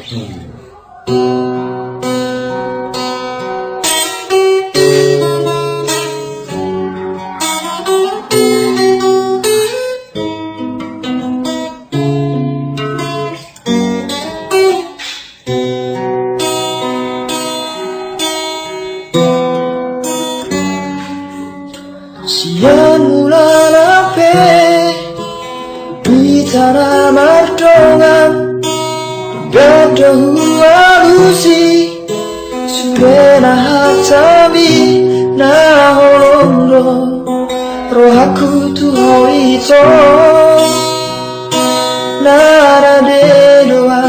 Siang mulai lampe di tanah mardongan Gado halusi Surena hatami na holondo Rohaku tuho ito Nara de doa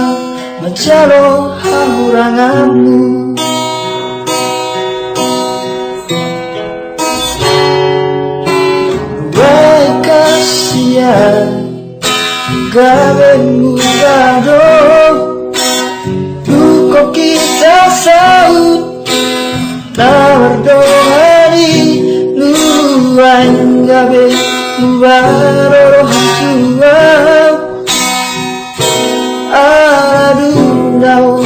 Macalo hahuranganmu Gawe murado Duko kita saut Nawar dohani Luan gawe Mubaroro hantua Aduh nau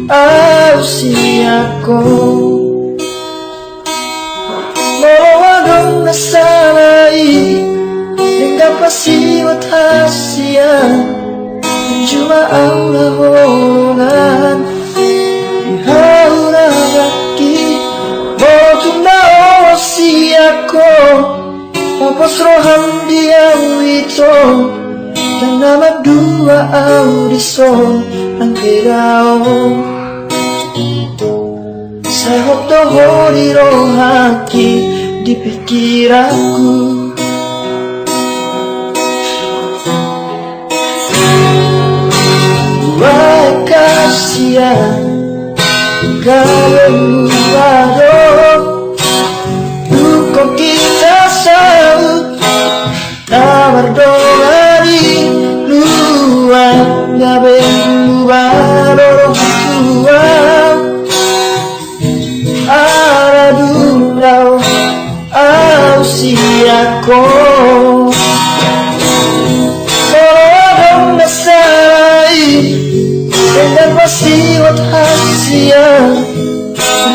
Ausiako Mawagong nasalai Pasti watasia Cuma Allah holongan Dihaura gaki Motunda osiako Popos roham dia wito Dan nama dua audison Ang kedao Sehot dohori rohaki Di pikiranku Kasihan gawe murado Duko kita saut Nawar dohani Luan gawe mubaroro tua Aradurau ausiako Tolong nasai Dan pasti watasia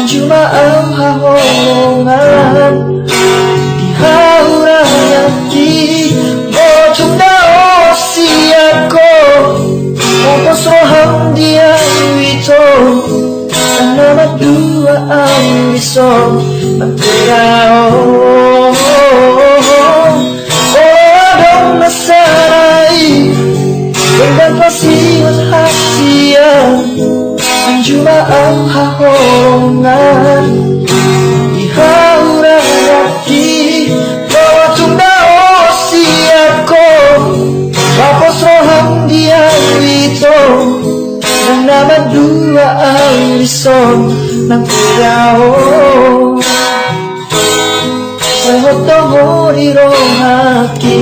Cuma Allah holongan Dihaura yaki Motunda osiako Popos roham dia wito Dan nama dua audison Magkerao Odong nasarai Dan pasti watasia Cuma Allah holongan Dihaura yaki Motunda osiako Popos roham dia wito Dan nama dua audison Magkerao Sehot dohori rohaki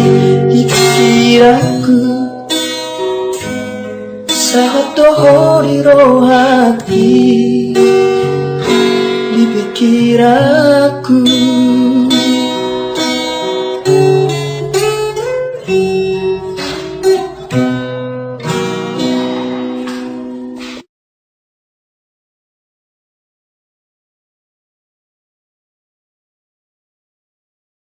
Di pikiranku Sehot dohori rohaki